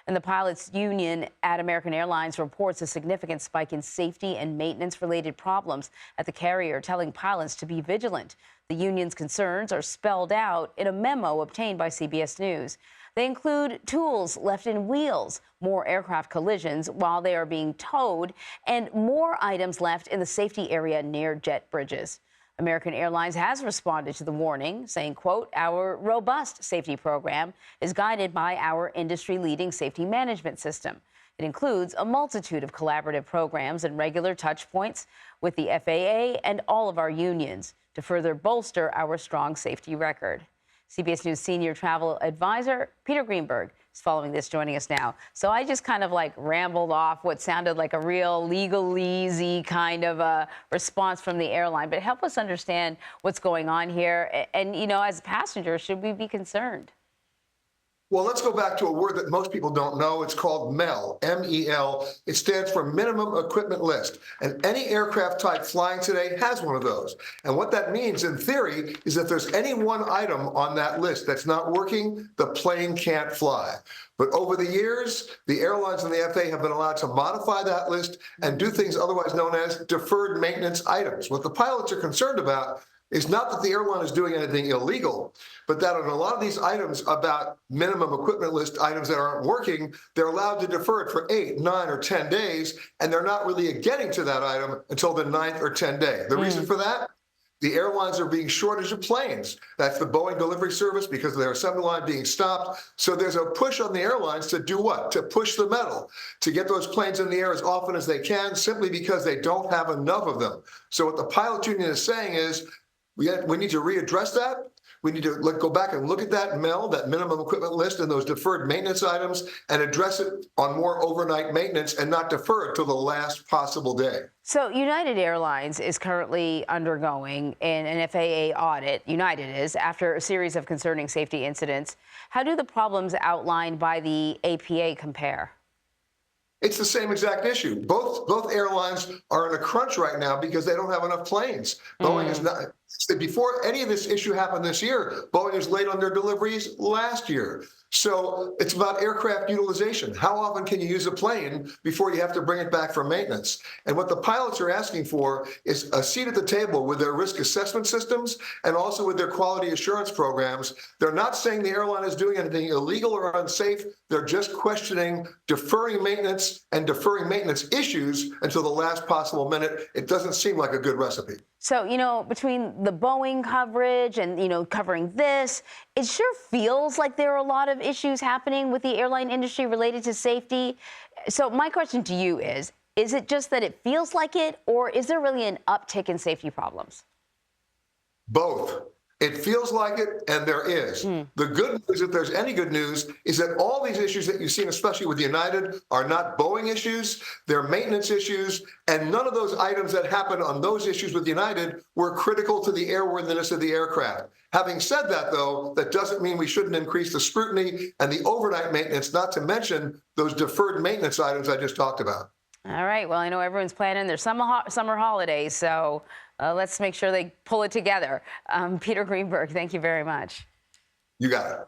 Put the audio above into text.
And the pilots union at American Airlines reports a significant spike in safety and maintenance-related problems at the carrier, telling pilots to be vigilant. The union's concerns are spelled out in a memo obtained by CBS News. They include tools left in wheels, more aircraft collisions while they are being towed, and more items left in the safety area near jet bridges. American Airlines has responded to the warning, saying, quote, "Our robust safety program is guided by our industry-leading safety management system. It includes a multitude of collaborative programs and regular touch points with the FAA and all of our unions to further bolster our strong safety record." CBS News senior travel advisor Peter Greenberg is following this, joining us now. So I just kind of like rambled off what sounded like a real legalese kind of a response from the airline. But help us understand what's going on here. And, you know, as passengers, should we be concerned? Well, let's go back to a word that most people don't know. It's called MEL, M-E-L. It stands for Minimum Equipment List. And any aircraft type flying today has one of those. And what that means, in theory, is if there's any one item on that list that's not working, the plane can't fly. But over the years, the airlines and the FAA have been allowed to modify that list and do things otherwise known as deferred maintenance items. What the pilots are concerned about is not that the airline is doing anything illegal, but that on a lot of these items about minimum equipment list items that aren't working, they're allowed to defer it for 8, 9, or 10 days, and they're not really getting to that item until the 9th or 10th day. The reason for that? The airlines are being shortage of planes. That's the Boeing delivery service because of their assembly line being stopped. So there's a push on the airlines to do what? To push the metal, to get those planes in the air as often as they can, simply because they don't have enough of them. So what the pilot union is saying is, we need to readdress that. We need to go back and look at that MEL, that minimum equipment list, and those deferred maintenance items, and address it on more overnight maintenance and not defer it till the last possible day. So United Airlines is currently undergoing an FAA audit, United is, after a series of concerning safety incidents. How do the problems outlined by the APA compare? It's the same exact issue. Both airlines are in a crunch right now because they don't have enough planes. Boeing is not. Before any of this issue happened this year, Boeing is late on their deliveries last year. So it's about aircraft utilization. How often can you use a plane before you have to bring it back for maintenance? And what the pilots are asking for is a seat at the table with their risk assessment systems and also with their quality assurance programs. They're not saying the airline is doing anything illegal or unsafe. They're just questioning deferring maintenance and deferring maintenance issues until the last possible minute. It doesn't seem like a good recipe. So, you know, between the Boeing coverage and, you know, covering this, it sure feels like there are a lot of issues happening with the airline industry related to safety. So my question to you is it just that it feels like it, or is there really an uptick in safety problems? Both. It feels like it, and there is. The good news, if there's any good news, is that all these issues that you've seen, especially with United, are not Boeing issues. They're maintenance issues, and none of those items that happened on those issues with United were critical to the airworthiness of the aircraft. Having said that, though, that doesn't mean we shouldn't increase the scrutiny and the overnight maintenance, not to mention those deferred maintenance items I just talked about. All right. Well, I know everyone's planning their summer holidays, so let's make sure they pull it together. Peter Greenberg, thank you very much. You got it.